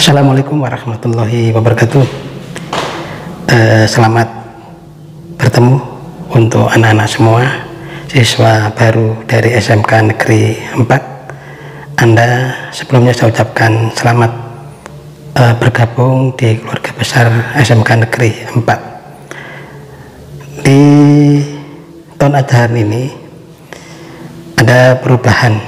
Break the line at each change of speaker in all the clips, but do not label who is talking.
Assalamualaikum warahmatullahi wabarakatuh. Selamat bertemu untuk anak-anak semua, siswa baru dari SMK Negeri 4. Anda sebelumnya saya ucapkan selamat bergabung di keluarga besar SMK Negeri 4. Di tahun ajaran ini ada perubahan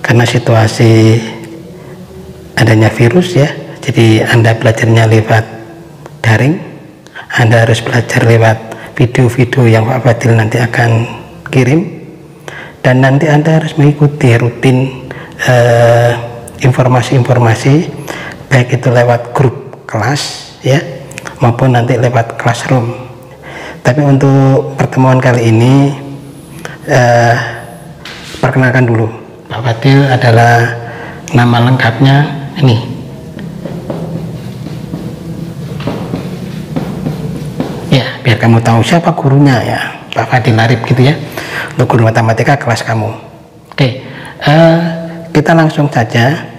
karena situasi adanya virus ya, jadi Anda belajarnya lewat daring. Anda harus belajar lewat video-video yang Pak Fadil nanti akan kirim, dan nanti Anda harus mengikuti rutin informasi-informasi baik itu lewat grup kelas ya maupun nanti lewat classroom. Tapi untuk pertemuan kali ini perkenalkan dulu, Pak Fadil adalah nama lengkapnya ini. Ya, biar kamu tahu siapa gurunya ya, Pak Fadil Arif gitu ya, untuk guru matematika kelas kamu. Oke, kita langsung saja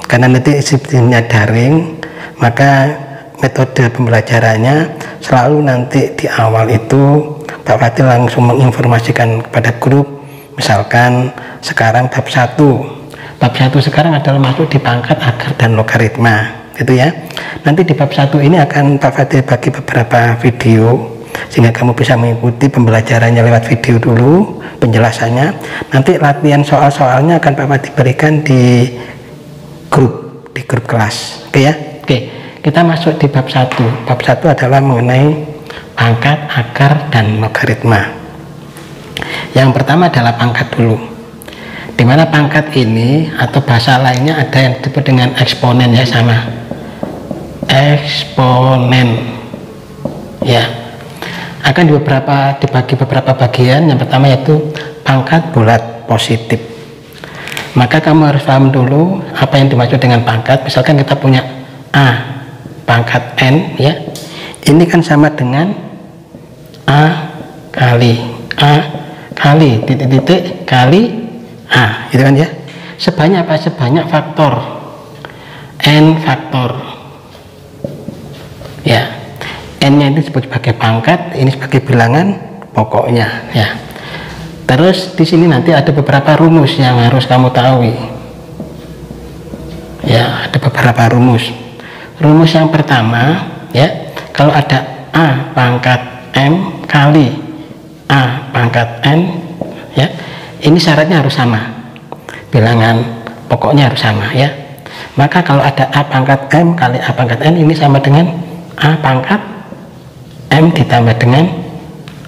karena nanti sistemnya daring, maka metode pembelajarannya selalu nanti di awal itu Pak Fadil langsung menginformasikan kepada grup. Misalkan sekarang bab 1 sekarang adalah masuk di pangkat, akar, dan logaritma gitu ya. Nanti di bab 1 ini akan Pak Fadil bagi beberapa video sehingga kamu bisa mengikuti pembelajarannya lewat video dulu, penjelasannya. Nanti latihan soal-soalnya akan Pak Fadil berikan di grup kelas. Oke ya. Oke, kita masuk di bab 1. Bab 1 adalah mengenai pangkat, akar, dan logaritma. Yang pertama adalah pangkat dulu, dimana pangkat ini atau bahasa lainnya ada yang disebut dengan eksponen ya, sama eksponen ya, akan dibagi beberapa bagian. Yang pertama yaitu pangkat bulat positif. Maka kamu harus paham dulu apa yang dimaksud dengan pangkat. Misalkan kita punya A pangkat N ya, ini kan sama dengan A kali titik-titik kali A, gitu kan ya. Sebanyak apa? Sebanyak faktor N faktor ya. N-nya itu disebut sebagai pangkat, ini sebagai bilangan pokoknya ya. Terus di sini nanti ada beberapa rumus yang harus kamu tahu ya, ada beberapa rumus. Rumus yang pertama ya, kalau ada A pangkat M kali A pangkat N ya, ini syaratnya harus sama, bilangan pokoknya harus sama ya. Maka kalau ada A pangkat M kali A pangkat N, ini sama dengan A pangkat M ditambah dengan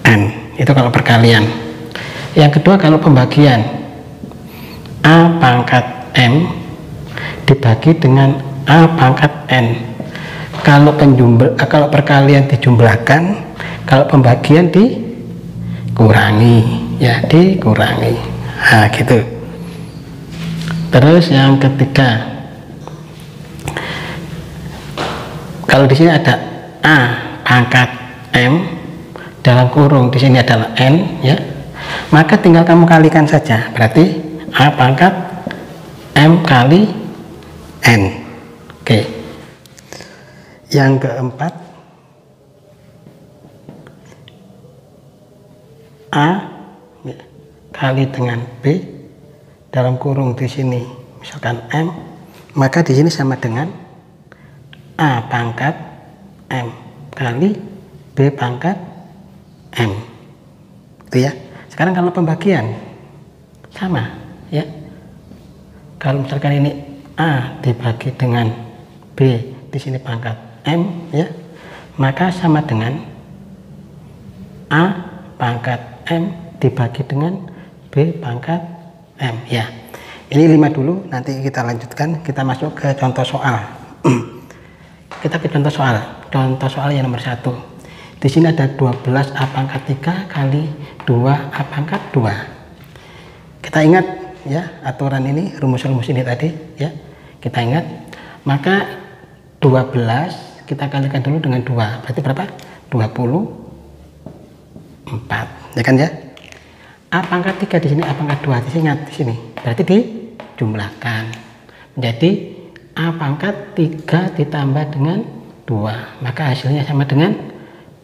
N, itu kalau perkalian. Yang kedua kalau pembagian, A pangkat M dibagi dengan A pangkat N. Kalau perkalian dijumlahkan, kalau pembagian dikurangi ya, dikurangi. Nah gitu. Terus yang ketiga, kalau di sini ada A pangkat M dalam kurung di sini adalah N ya, maka tinggal kamu kalikan saja, berarti A pangkat M kali N. Oke. Yang keempat, A kali dengan B dalam kurung di sini misalkan M, maka di sini sama dengan A pangkat M kali B pangkat M, itu ya. Sekarang kalau pembagian sama ya, kalau misalkan ini A dibagi dengan B, di sini pangkat M ya, maka sama dengan A pangkat M dibagi dengan B pangkat M ya. Ini 5 dulu, nanti kita lanjutkan, kita masuk ke contoh soal. Kita ke contoh soal yang nomor 1. Di sini ada 12 A pangkat 3 kali 2 A pangkat 2. Kita ingat ya aturan ini, rumus-rumus ini tadi ya, kita ingat. Maka 12 kita kalikan dulu dengan 2, berarti berapa? 24 ya kan ya. A pangkat 3 di sini, A pangkat 2 di sini, berarti dijumlahkan menjadi A pangkat 3 ditambah dengan 2, maka hasilnya sama dengan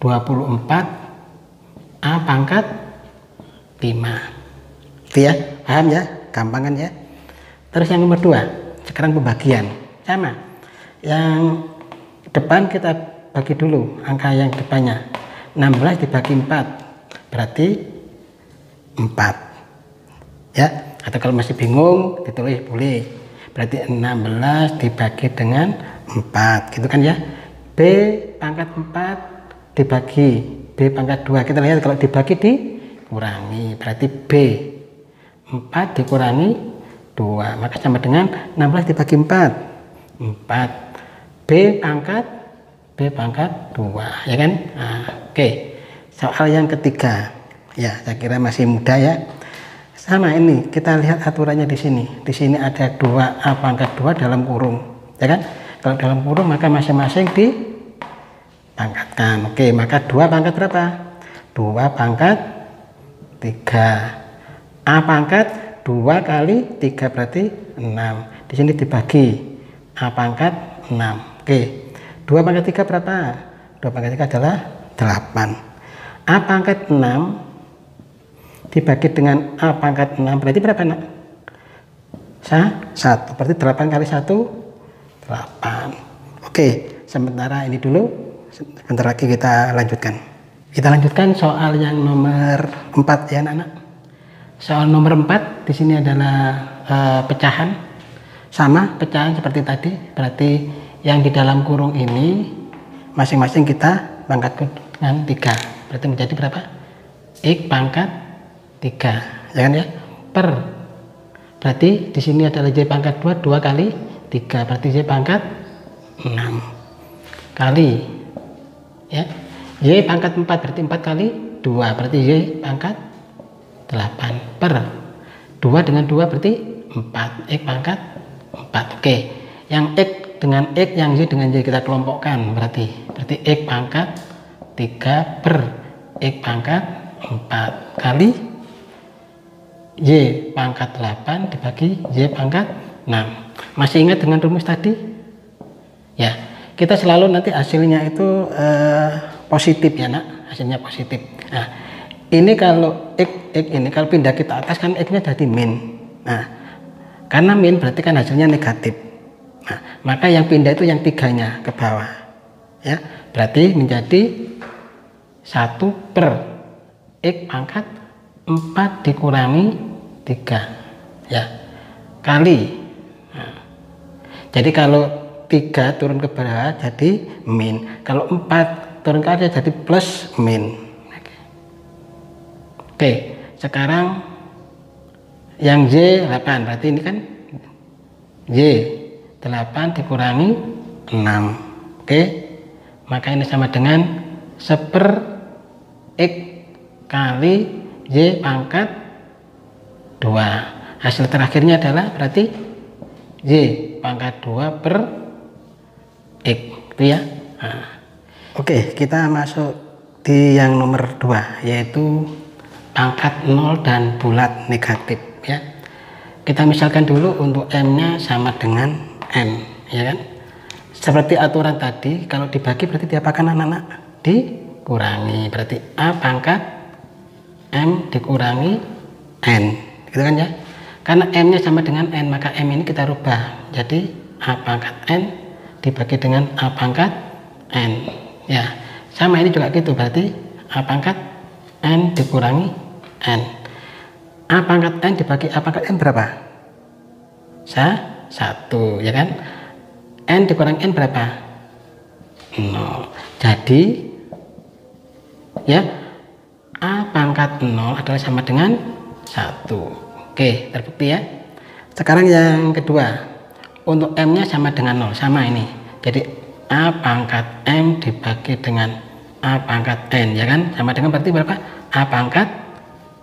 24 A pangkat 5. Itu ya, paham ya, gampang kan ya. Terus yang nomor 2, sekarang pembagian. Sama, yang depan kita bagi dulu angka yang depannya. 16 dibagi 4 berarti 4 ya, atau kalau masih bingung ditulis boleh, berarti 16 dibagi dengan 4 gitu kan ya. B pangkat 4 dibagi B pangkat 2, kita lihat kalau dibagi dikurangi, berarti B 4 dikurangi 2, maka sama dengan 16 dibagi 4 B pangkat 2 ya kan. Nah, oke. Soal yang ketiga ya, saya kira masih mudah ya. Sama ini, kita lihat aturannya di sini. Di sini ada 2A pangkat 2 dalam kurung ya kan. Kalau dalam kurung maka masing-masing dipangkatkan. Oke, maka 2 pangkat berapa? 2 pangkat 3. A pangkat 2 kali 3 berarti 6. Di sini dibagi A pangkat 6. Oke. 2 pangkat 3 berapa? 2 pangkat 3 adalah 8. A pangkat 6 dibagi dengan A pangkat 6 berarti berapa nak? 1. Berarti 8 kali 1 8. Oke, sementara ini dulu, sebentar lagi kita lanjutkan. Kita lanjutkan soal yang nomor 4 ya anak-anak. Soal nomor 4 di sini adalah pecahan. Sama pecahan seperti tadi, berarti yang di dalam kurung ini masing-masing kita pangkat dengan 3, berarti menjadi berapa? X pangkat 3 ya kan ya, per berarti di sini adalah Y pangkat 2, 2 kali 3 berarti Y pangkat 6 kali ya, Y pangkat 4 berarti 4 kali 2 berarti Y pangkat 8 per 2 dengan 2 berarti 4 X pangkat 4. Oke, yang X dengan X, yang Y dengan Y kita kelompokkan, berarti X pangkat 3 per X pangkat 4 kali Y pangkat 8 dibagi Y pangkat 6. Masih ingat dengan rumus tadi? Ya, kita selalu nanti hasilnya itu positif ya nak, hasilnya positif. Nah, ini kalau X ini kalau pindah ke atas kan X nya jadi min. Nah, karena min berarti kan hasilnya negatif. Nah, maka yang pindah itu yang 3-nya ke bawah ya, berarti menjadi 1 per X pangkat 4 dikurangi 3 ya, kali. Nah, jadi kalau 3 turun ke bawah jadi min, kalau 4 turun ke atas jadi plus min. Oke, sekarang yang Y 8, berarti ini kan Y 8 dikurangi 6. Oke, maka ini sama dengan 1/X kali Y pangkat 2. Hasil terakhirnya adalah berarti Y pangkat 2 per X itu ya. Nah, oke, kita masuk di yang nomor 2 yaitu pangkat 0 dan bulat negatif ya. Kita misalkan dulu untuk M nya sama dengan N ya kan. Seperti aturan tadi, kalau dibagi berarti diapakan anak-anak? Dikurangi, berarti A pangkat M dikurangi N gitu kan ya. Karena M nya sama dengan N, maka M ini kita rubah jadi A pangkat N dibagi dengan A pangkat N ya. Sama ini juga gitu, berarti A pangkat N dikurangi N. A pangkat N dibagi A pangkat N berapa? 1 ya kan. N dikurangi N berapa? 0. Jadi ya, A pangkat 0 adalah sama dengan 1. Oke, terbukti ya. Sekarang yang kedua, untuk M nya sama dengan 0, sama ini. Jadi A pangkat M dibagi dengan A pangkat N ya kan, sama dengan berarti berapa? A pangkat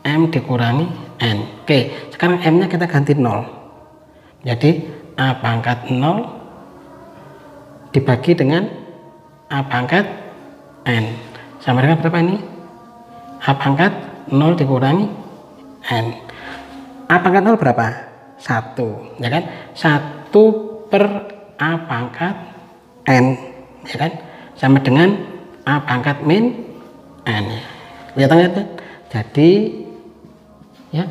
M dikurangi N. Oke, sekarang M nya kita ganti 0. Jadi A pangkat 0 dibagi dengan A pangkat N sama dengan berapa ini? A pangkat 0 dikurangi N. A pangkat 0 berapa? 1 ya kan. 1 per A pangkat N, ya kan, sama dengan A pangkat min N. Kelihatan kan? Jadi ya,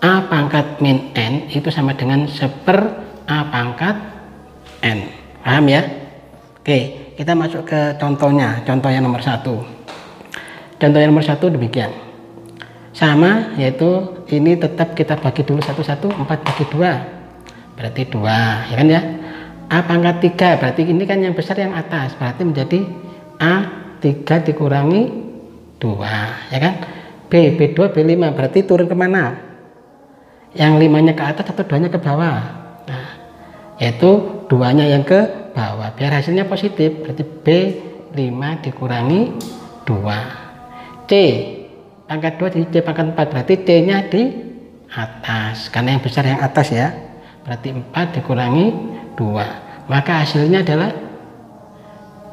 A pangkat min N itu sama dengan 1/A pangkat N. Paham ya? Oke, kita masuk ke contohnya. Contoh yang nomor 1. Contoh yang nomor 1 demikian. Sama, yaitu ini tetap kita bagi dulu satu-satu. 4 bagi 2 berarti 2, ya kan ya. A pangkat 3 berarti ini kan yang besar yang atas, berarti menjadi A3 dikurangi 2, ya kan. B2 B5 berarti turun kemana? Yang 5-nya ke atas atau 2-nya ke bawah? Nah, yaitu 2-nya yang ke bawah biar hasilnya positif, berarti B5 dikurangi 2. C pangkat 2 jadi C pangkat 4, berarti C nya di atas karena yang besar yang atas ya, berarti 4 dikurangi 2, maka hasilnya adalah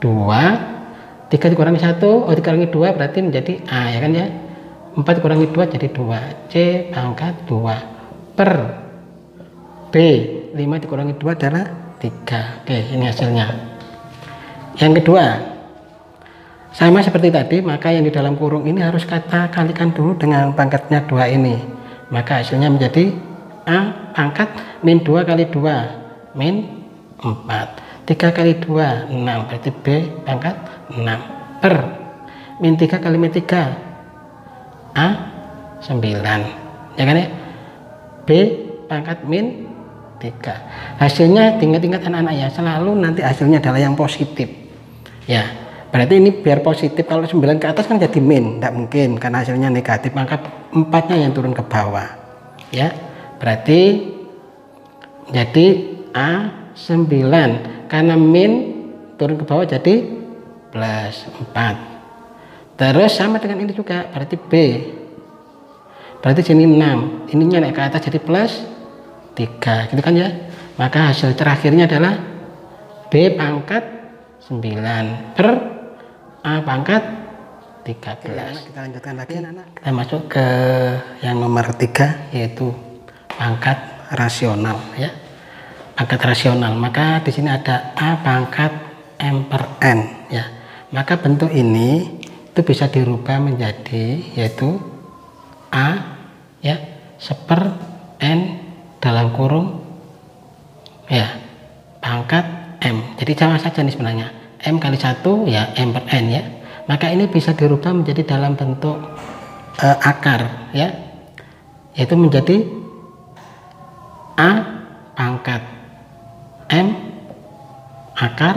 2. 3 dikurangi 1, dikurangi 2 berarti menjadi A, ya kan ya. 4 dikurangi 2 jadi 2, C pangkat 2 per B 5 dikurangi 2 adalah 3. Oke, ini hasilnya. Yang kedua, sama seperti tadi, maka yang di dalam kurung ini harus kita kalikan dulu dengan pangkatnya 2 ini, maka hasilnya menjadi A pangkat min 2 kali 2 min 4, 3 kali 2 6, berarti B pangkat 6 per min 3 kali min 3 A 9, ya kan ya. B pangkat min 3. Hasilnya tingkat-tingkat anak-anak ya, selalu nanti hasilnya adalah yang positif ya. Berarti ini biar positif, kalau 9 ke atas kan jadi min, tidak mungkin karena hasilnya negatif, maka 4-nya yang turun ke bawah ya. Berarti jadi A9, karena min turun ke bawah jadi plus 4. Terus sama dengan ini juga, berarti B, berarti sini 6, ininya naik ke atas jadi plus 3, gitu kan ya. Maka hasil terakhirnya adalah B pangkat 9 per A pangkat 13. Kita lanjutkan lagi anak-anak. Kita masuk ke yang nomor 3, yaitu pangkat rasional ya. Pangkat rasional, maka di sini ada A pangkat M per N ya. Maka bentuk ini itu bisa dirubah menjadi yaitu A ya 1/N dalam kurung ya pangkat M. Jadi sama saja nih sebenarnya, M kali 1 ya M per N ya. Maka ini bisa dirubah menjadi dalam bentuk akar ya, yaitu menjadi A pangkat M akar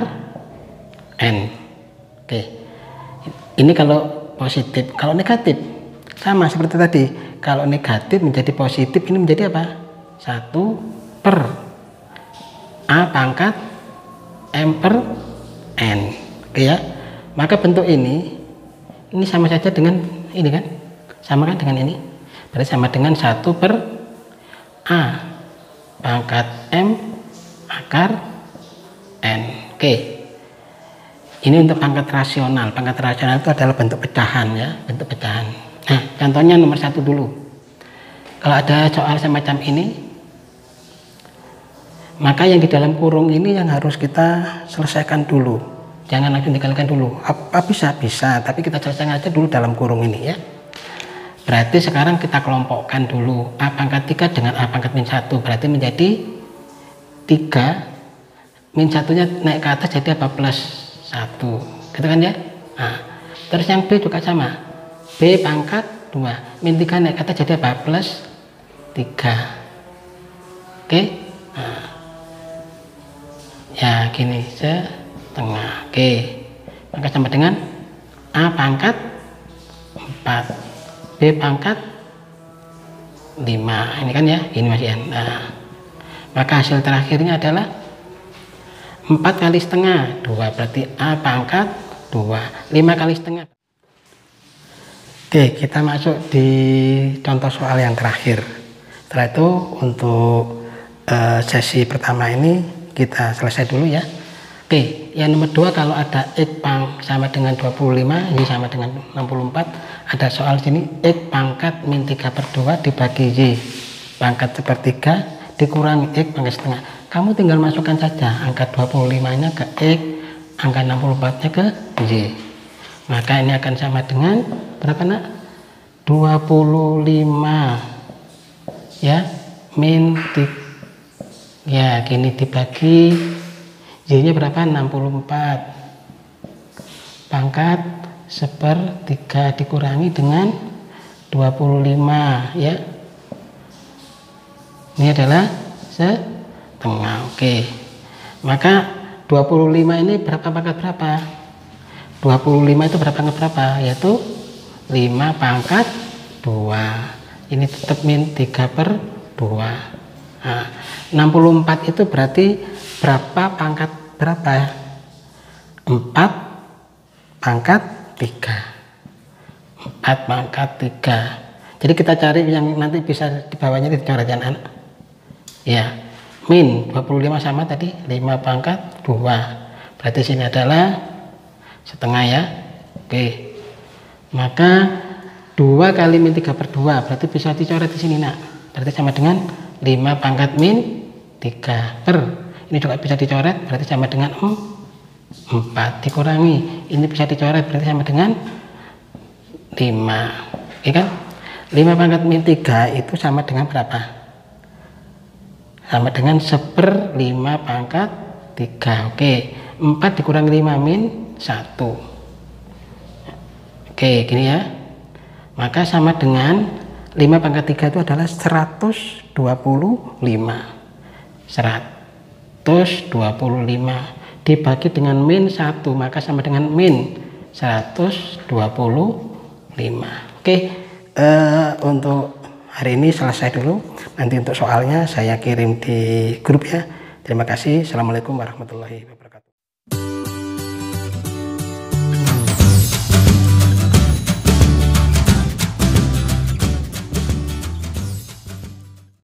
N. Oke, ini kalau positif. Kalau negatif sama seperti tadi, kalau negatif menjadi positif, ini menjadi apa? 1/A pangkat M per N. Oke ya. Maka bentuk ini sama saja dengan ini kan, sama kan dengan ini, berarti sama dengan 1/A pangkat M akar N. Oke, ini untuk pangkat rasional. Pangkat rasional itu adalah bentuk pecahan ya, bentuk pecahan. Nah, contohnya nomor 1 dulu. Kalau ada soal semacam ini, maka yang di dalam kurung ini yang harus kita selesaikan dulu, jangan langsung dikalikan dulu. Apa bisa, tapi kita selesaikan aja dulu dalam kurung ini ya. Berarti sekarang kita kelompokkan dulu A pangkat 3 dengan A pangkat min 1, berarti menjadi 3, min 1-nya naik ke atas jadi apa? Plus 1, gitu kan ya. Nah, terus yang B juga sama, B pangkat 2, min 3 naik ke atas jadi apa? Plus 3. Oke, nah, ya gini setengah. Oke, maka sama dengan A pangkat 4, B pangkat 5, ini kan ya, ini masih N. Nah, maka hasil terakhirnya adalah 4 kali setengah 2, berarti A pangkat 2, 5 kali setengah. Oke, kita masuk di contoh soal yang terakhir. Setelah itu untuk sesi pertama ini kita selesai dulu ya. Oke, yang nomor 2, kalau ada X pang sama dengan 25, ini sama dengan 64, ada soal sini X pangkat min 3/2 dibagi Y pangkat 1/3 dikurangi X pangkat setengah. kamu tinggal masukkan saja angka 25-nya ke X, angka 64-nya ke Y. Maka ini akan sama dengan berapa nak? 25 ya min ya gini dibagi Y-nya berapa? 64 pangkat 1/3 dikurangi dengan 25 ya. Ini adalah setengah. Oke. Maka 25 ini berapa pangkat berapa? 25 itu berapa pangkat berapa? Yaitu 5 pangkat 2. Ini tetap min 3/2. Nah, 64 itu berarti berapa pangkat berapa? 4 pangkat 3. 4 pangkat 3. Jadi kita cari yang nanti bisa di bawahnya dicoret ya anak. Ya, min 25 sama tadi 5 pangkat 2. Berarti sini adalah setengah ya. Oke. Maka 2 kali min 3/2 berarti bisa dicoret di sini nak. Berarti sama dengan 5 pangkat min 3 per. Ini juga bisa dicoret berarti sama dengan 4 dikurangi. Ini bisa dicoret berarti sama dengan 5. Ya kan? 5 pangkat min 3 itu sama dengan berapa? Sama dengan 1/5 pangkat 3. Oke. 4 dikurangi 5 min 1. Oke, gini ya. Maka sama dengan 5 pangkat 3 itu adalah 125. 125 dibagi dengan min 1, maka sama dengan min 125. Oke, untuk hari ini selesai dulu. Nanti untuk soalnya saya kirim di grup ya. Terima kasih. Assalamualaikum warahmatullahi wabarakatuh.